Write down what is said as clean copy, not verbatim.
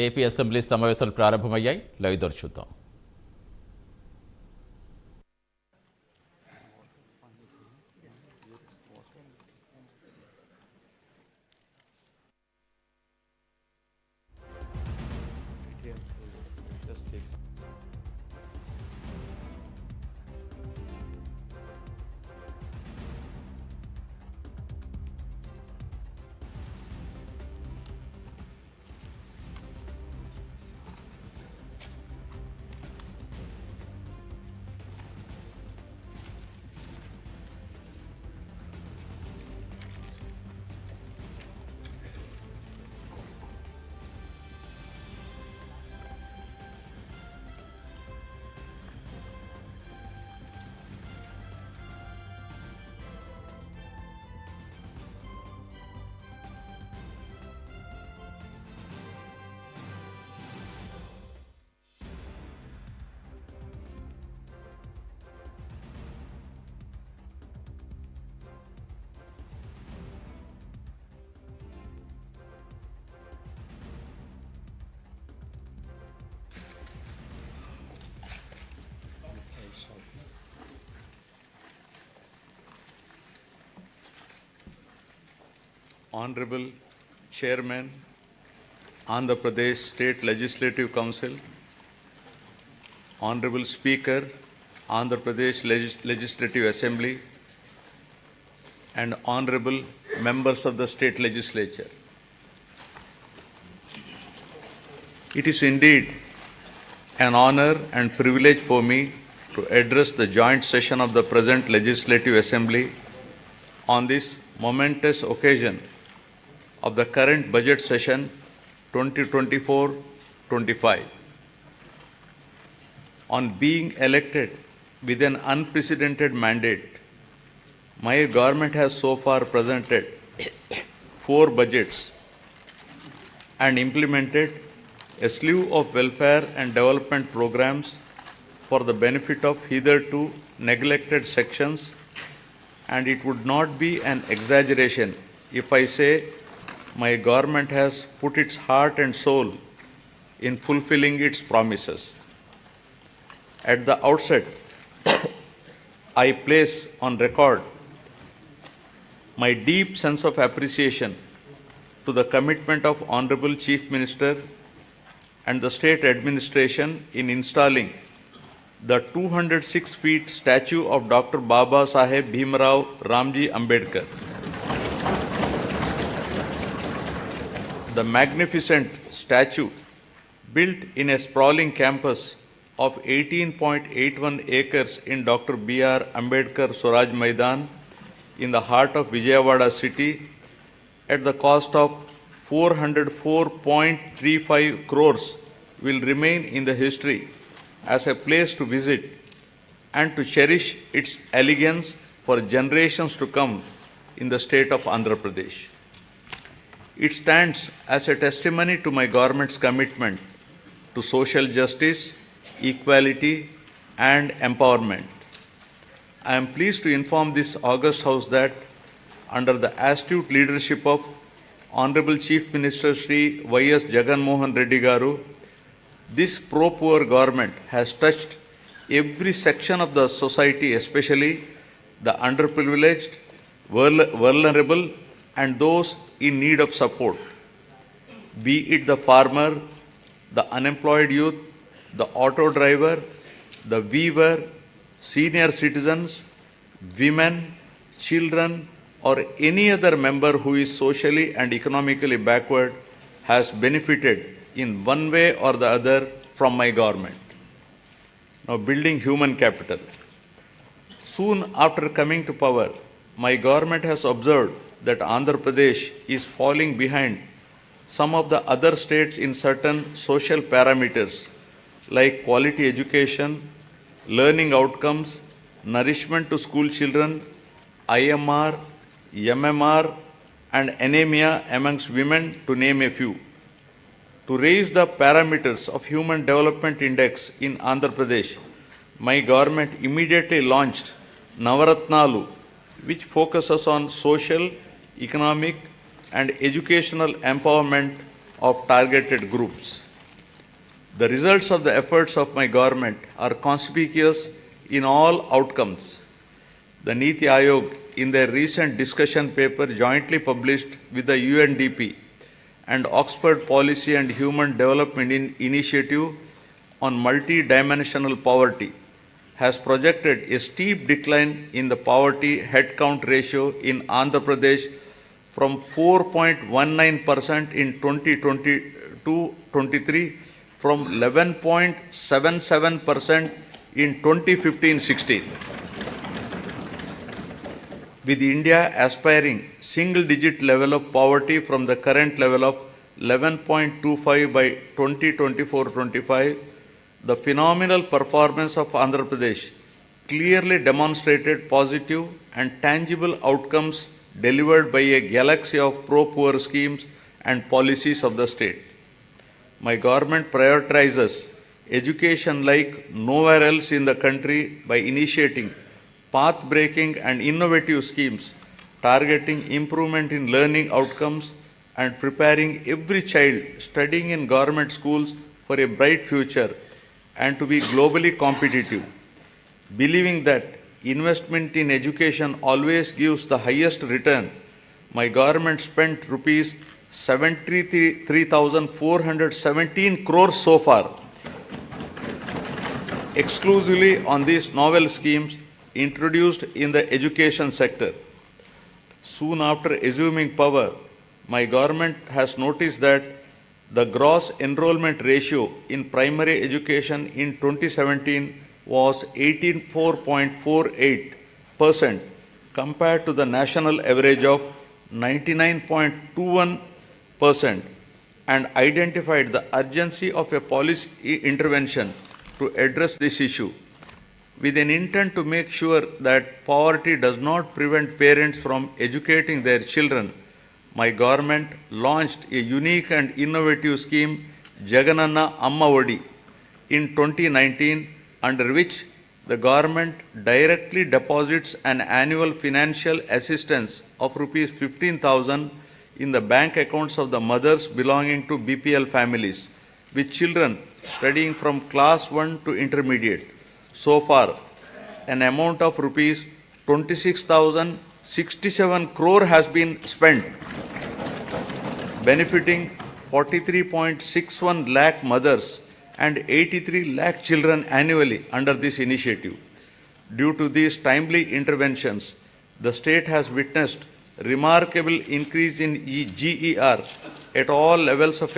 AP assembly సమావేశాలు ప్రారంభమయ్యాయి. Live ద్వారా చూద్దాం. Honorable Chairman, Andhra Pradesh State Legislative Council, Honorable Speaker, Andhra Pradesh Legislative Assembly, and Honorable Members of the State Legislature. It is indeed an honor and privilege for me to address the joint session of the present Legislative Assembly on this momentous occasion of the current budget session 2024-25. On being elected with an unprecedented mandate, my government has so far presented 4 budgets and implemented a slew of welfare and development programs for the benefit of hitherto neglected sections, and it would not be an exaggeration if I say my government has put its heart and soul in fulfilling its promises. At the outset, I place on record my deep sense of appreciation to the commitment of Honorable Chief Minister and the state administration in installing the 206 feet statue of Dr. Baba Saheb Bhimrao Ramji Ambedkar. The magnificent statue, built in a sprawling campus of 18.81 acres in Dr. B.R. Ambedkar Swaraj Maidan in the heart of Vijayawada city, at the cost of 404.35 crores, will remain in the history as a place to visit and to cherish its elegance for generations to come in the state of Andhra Pradesh. It stands as a testimony to my government's commitment to social justice, equality, and empowerment. I am pleased to inform this august House that under the astute leadership of Honorable Chief Minister Shri Y.S. Jagan Mohan Reddy Garu, this pro-poor government has touched every section of the society, especially the underprivileged, vulnerable, and those in need of support, be it the farmer, the unemployed youth, the auto driver, the weaver, senior citizens, women, children, or any other member who is socially and economically backward has benefited in one way or the other from my government. Now, building human capital. Soon after coming to power, my government has observed that Andhra Pradesh is falling behind some of the other states in certain social parameters like quality education, learning outcomes, nourishment to school children, IMR, MMR, and anemia amongst women, to name a few. To raise the parameters of Human Development Index in Andhra Pradesh, my government immediately launched Navaratnalu, which focuses on social, economic, and educational empowerment of targeted groups. The results of the efforts of my government are conspicuous in all outcomes. The Niti Aayog, in their recent discussion paper jointly published with the UNDP and Oxford Policy and Human Development Initiative on multi-dimensional poverty, has projected a steep decline in the poverty headcount ratio in Andhra Pradesh from 4.19% in 2022-23 from 11.77% in 2015-16. With India aspiring single-digit level of poverty from the current level of 11.25 by 2024-25, the phenomenal performance of Andhra Pradesh clearly demonstrated positive and tangible outcomes delivered by a galaxy of pro-poor schemes and policies of the state. My government prioritizes education like nowhere else in the country by initiating path-breaking and innovative schemes targeting improvement in learning outcomes and preparing every child studying in government schools for a bright future and to be globally competitive. Believing that investment in education always gives the highest return, my government spent rupees 73,417 crores so far exclusively on these novel schemes introduced in the education sector. Soon after assuming power, my government has noticed that the gross enrollment ratio in primary education in 2017 was 84.48% compared to the national average of 99.21% and identified the urgency of a policy intervention to address this issue. With an intent to make sure that poverty does not prevent parents from educating their children, my government launched a unique and innovative scheme, Jagananna Amma Odi, in 2019, under which the government directly deposits an annual financial assistance of rupees 15,000 in the bank accounts of the mothers belonging to BPL families, with children studying from class 1 to intermediate. So far, an amount of rupees 26,067 crore has been spent, benefiting 43.61 lakh mothers and 83 lakh children annually under this initiative. Due to these timely interventions, the state has witnessed remarkable increase in GER at all levels of